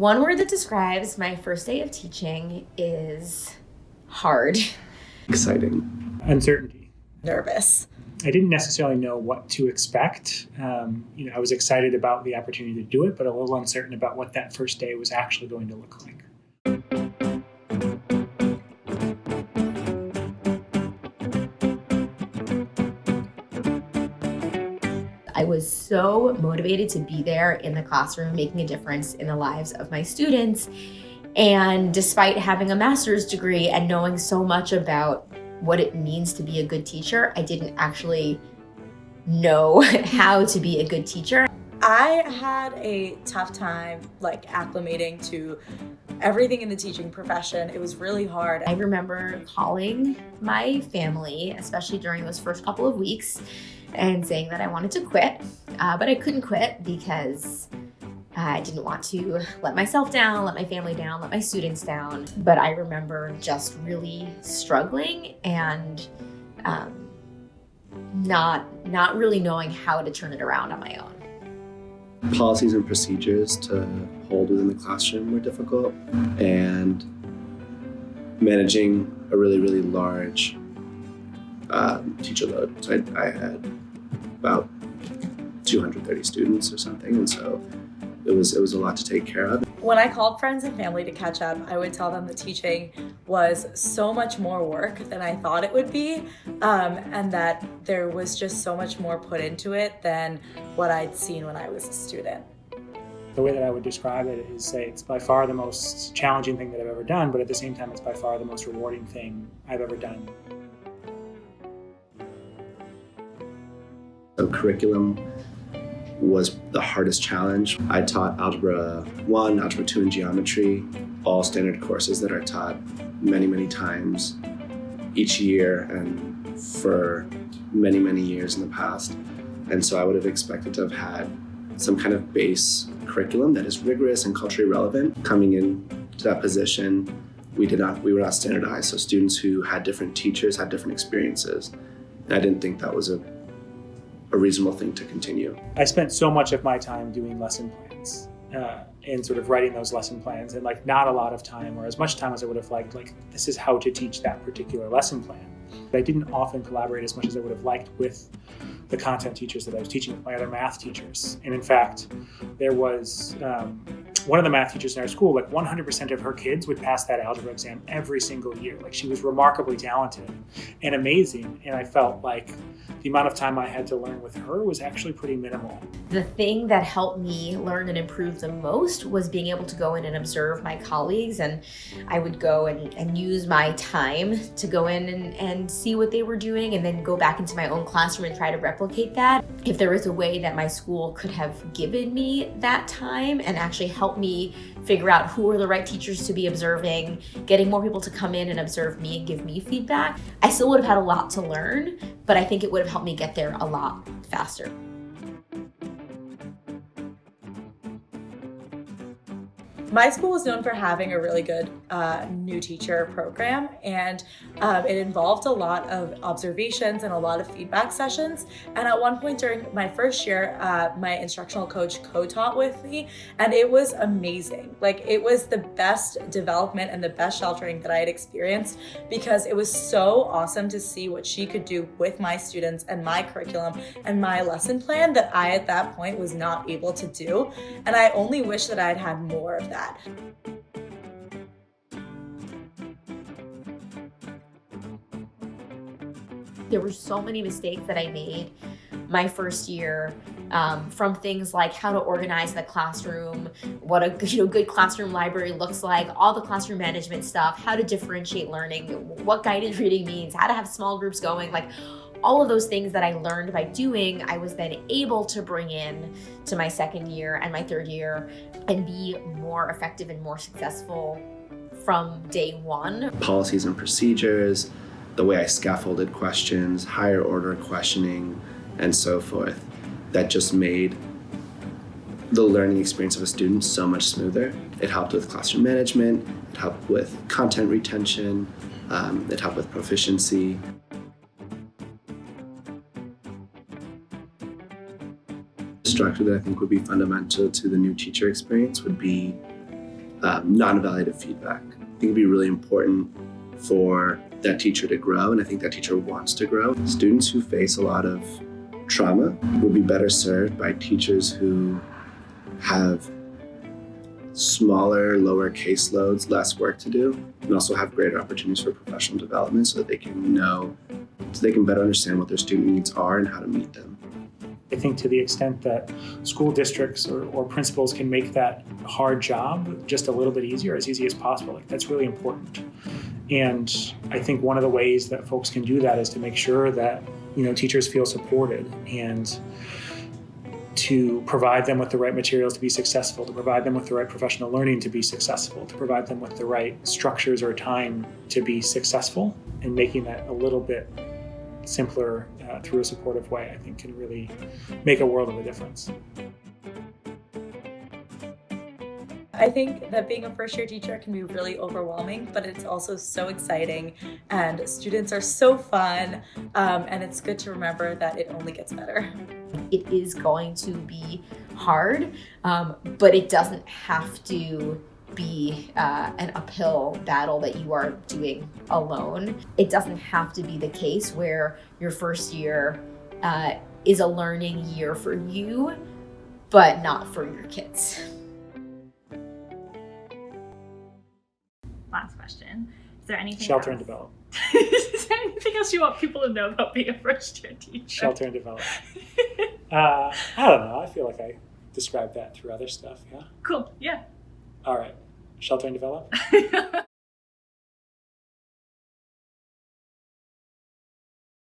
One word that describes my first day of teaching is hard. Exciting. Uncertainty. Nervous. I didn't necessarily know what to expect. I was excited about the opportunity to do it, but a little uncertain about what that first day was actually going to look like. I was so motivated to be there in the classroom, making a difference in the lives of my students. And despite having a master's degree and knowing so much about what it means to be a good teacher, I didn't actually know how to be a good teacher. I had a tough time acclimating to everything in the teaching profession. It was really hard. I remember calling my family, especially during those first couple of weeks, and saying that I wanted to quit, but I couldn't quit because I didn't want to let myself down, let my family down, let my students down. But I remember just really struggling and not really knowing how to turn it around on my own. Policies and procedures to hold within the classroom were difficult, and managing a really, really large teacher load. So I had about 230 students or something, and so it was a lot to take care of. When I called friends and family to catch up, I would tell them that teaching was so much more work than I thought it would be, and that there was just so much more put into it than what I'd seen when I was a student. The way that I would describe it is, say, it's by far the most challenging thing that I've ever done, but at the same time, it's by far the most rewarding thing I've ever done. So curriculum was the hardest challenge. I taught Algebra 1, Algebra 2, and Geometry, all standard courses that are taught many, many times each year and for many, many years in the past. And so I would have expected to have had some kind of base curriculum that is rigorous and culturally relevant. Coming in to that position, we were not standardized. So students who had different teachers had different experiences. And I didn't think that was a reasonable thing to continue. I spent so much of my time doing lesson plans and sort of writing those lesson plans, and not a lot of time, or as much time as I would have liked, this is how to teach that particular lesson plan. I didn't often collaborate as much as I would have liked with the content teachers that I was teaching with, my other math teachers. And in fact, there was one of the math teachers in our school, 100% of her kids would pass that algebra exam every single year. She was remarkably talented and amazing. And I felt like the amount of time I had to learn with her was actually pretty minimal. The thing that helped me learn and improve the most was being able to go in and observe my colleagues. And I would go and use my time to go in and see what they were doing, and then go back into my own classroom and try to replicate that. If there was a way that my school could have given me that time and actually helped me figure out who were the right teachers to be observing, getting more people to come in and observe me and give me feedback, I still would have had a lot to learn, but I think it would have helped me get there a lot faster. My school was known for having a really good new teacher program, and it involved a lot of observations and a lot of feedback sessions. And at one point during my first year, my instructional coach co-taught with me, and it was amazing. It was the best development and the best sheltering that I had experienced, because it was so awesome to see what she could do with my students and my curriculum and my lesson plan that I at that point was not able to do. And I only wish that I'd had more of that. There were so many mistakes that I made my first year, from things like how to organize the classroom, what a good classroom library looks like, all the classroom management stuff, how to differentiate learning, what guided reading means, how to have small groups going, all of those things that I learned by doing, I was then able to bring in to my second year and my third year and be more effective and more successful from day one. Policies and procedures, the way I scaffolded questions, higher order questioning, and so forth, that just made the learning experience of a student so much smoother. It helped with classroom management, it helped with content retention, it helped with proficiency. Structure that I think would be fundamental to the new teacher experience would be non-evaluative feedback. I think it'd be really important for that teacher to grow, and I think that teacher wants to grow. Students who face a lot of trauma would be better served by teachers who have smaller, lower caseloads, less work to do, and also have greater opportunities for professional development so that they can better understand what their student needs are and how to meet them. I think to the extent that school districts or principals can make that hard job just a little bit easier, as easy as possible, like that's really important. And I think one of the ways that folks can do that is to make sure that, teachers feel supported and to provide them with the right materials to be successful, to provide them with the right professional learning to be successful, to provide them with the right structures or time to be successful, and making that a little bit simpler through a supportive way, I think can really make a world of a difference. I think that being a first-year teacher can be really overwhelming, but it's also so exciting, and students are so fun, and it's good to remember that it only gets better. It is going to be hard, but it doesn't have to be an uphill battle that you are doing alone. It doesn't have to be the case where your first year is a learning year for you, but not for your kids. Last question. Is there anything Shelter else? and develop. Is there anything else you want people to know about being a first-year teacher? Shelter and develop. I don't know. I feel like I described that through other stuff. Yeah. Cool. Yeah. All right. Shelter and develop.